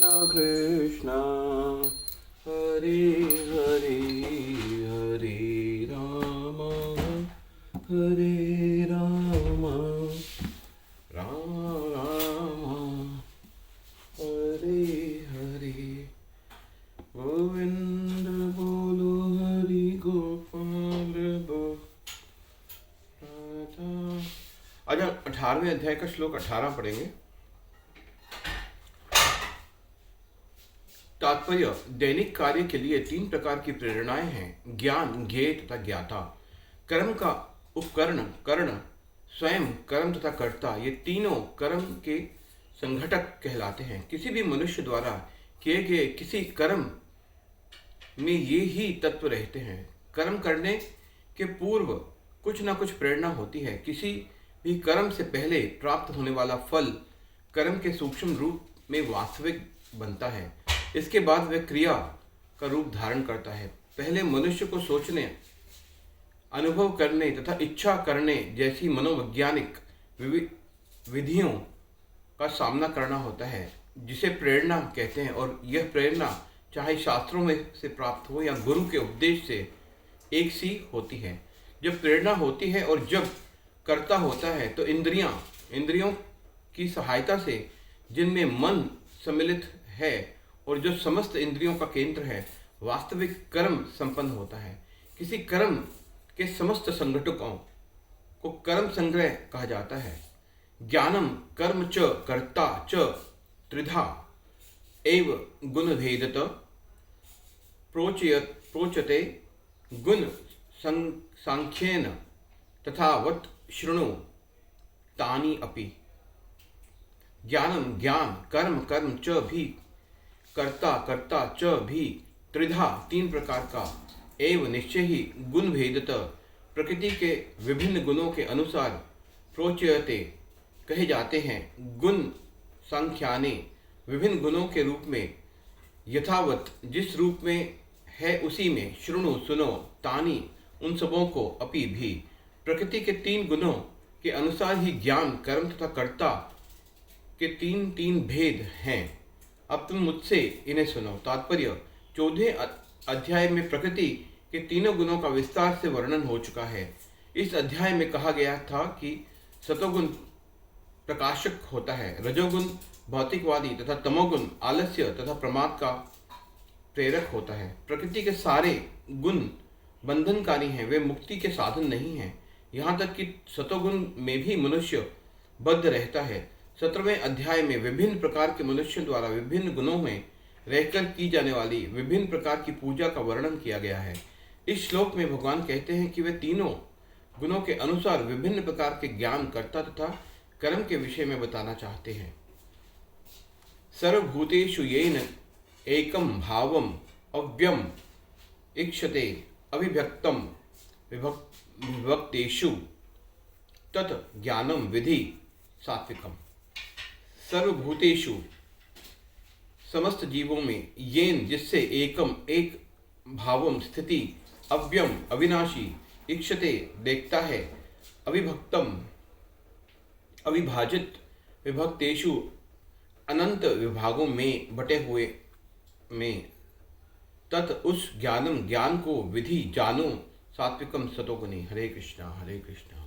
कृष्ण हरे हरे हरे राम हरे राम राम राम हरे हरे गोविंद बोलो हरि गोपाल आज हम 18वें अध्याय का श्लोक 18 पढ़ेंगे। तात्पर्य, दैनिक कार्य के लिए 3 प्रकार की प्रेरणाएं हैं: ज्ञान, ज्ञेय तथा ज्ञाता। कर्म का उपकरण कर्ण, स्वयं कर्म तथा कर्ता, ये तीनों कर्म के संघटक कहलाते हैं। किसी भी मनुष्य द्वारा किए गए किसी कर्म में ये ही तत्व रहते हैं। कर्म करने के पूर्व कुछ न कुछ प्रेरणा होती है। किसी भी कर्म से पहले प्राप्त होने वाला फल कर्म के सूक्ष्म रूप में वास्तविक बनता है। इसके बाद वह क्रिया का रूप धारण करता है। पहले मनुष्य को सोचने, अनुभव करने तथा इच्छा करने जैसी मनोवैज्ञानिक विधियों का सामना करना होता है, जिसे प्रेरणा कहते हैं। और यह प्रेरणा चाहे शास्त्रों में से प्राप्त हो या गुरु के उपदेश से एक सी होती है। जब प्रेरणा होती है और जब कर्ता होता है तो इंद्रियों की सहायता से, जिनमें मन सम्मिलित है और जो समस्त इंद्रियों का केंद्र है, वास्तविक कर्म संपन्न होता है। किसी कर्म के समस्त संघटकों को कर्म संग्रह कहा जाता है। ज्ञानम कर्म च कर्ता च त्रिधा एव गुण भेदत प्रोच्यते गुण सांख्येन तथा वत् शृणु तानि अपि। ज्ञानम ज्ञान, कर्म कर्म च भी, कर्ता कर्ता च भी, त्रिधा 3 प्रकार का, एवं निश्चय ही, गुण भेदत प्रकृति के विभिन्न गुणों के अनुसार, प्रोच्यते कहे जाते हैं। गुण सांख्याने विभिन्न गुणों के रूप में, यथावत जिस रूप में है उसी में, शृणु सुनो, तानी उन सबों को, अपि भी। प्रकृति के 3 गुणों के अनुसार ही ज्ञान, कर्म तथा कर्ता के 3 भेद हैं। अब तुम मुझसे इन्हें सुनो। तात्पर्य, 14वें अध्याय में प्रकृति के 3 गुणों का विस्तार से वर्णन हो चुका है। इस अध्याय में कहा गया था कि सतोगुण प्रकाशक होता है, रजोगुण भौतिकवादी तथा तमोगुण आलस्य तथा प्रमाद का प्रेरक होता है। प्रकृति के सारे गुण बंधनकारी हैं, वे मुक्ति के साधन नहीं हैं। यहाँ तक कि सतोगुण में भी मनुष्य बद्ध रहता है। 17वें अध्याय में विभिन्न प्रकार के मनुष्यों द्वारा विभिन्न गुणों में रहकर की जाने वाली विभिन्न प्रकार की पूजा का वर्णन किया गया है। इस श्लोक में भगवान कहते हैं कि वे तीनों गुणों के अनुसार विभिन्न प्रकार के ज्ञान, कर्ता तथा कर्म के विषय में बताना चाहते हैं। सर्वभूतेषु येन एकम भावम अव्यम इक्षते अविभक्तम विभक्तेषु तत् ज्ञानम विधि सात्विकम। सर्वभूतेषु समस्त जीवों में, येन जिससे, एकम एक, भावम स्थिति, अव्यम अविनाशी, इक्षते देखता है, अविभक्तम अविभाजित, विभक्तेषु अनंत विभागों में बटे हुए में, तत् उस ज्ञानम ज्ञान को, विधि जानो, सात्विकम सतोगुणी। हरे कृष्णा हरे कृष्णा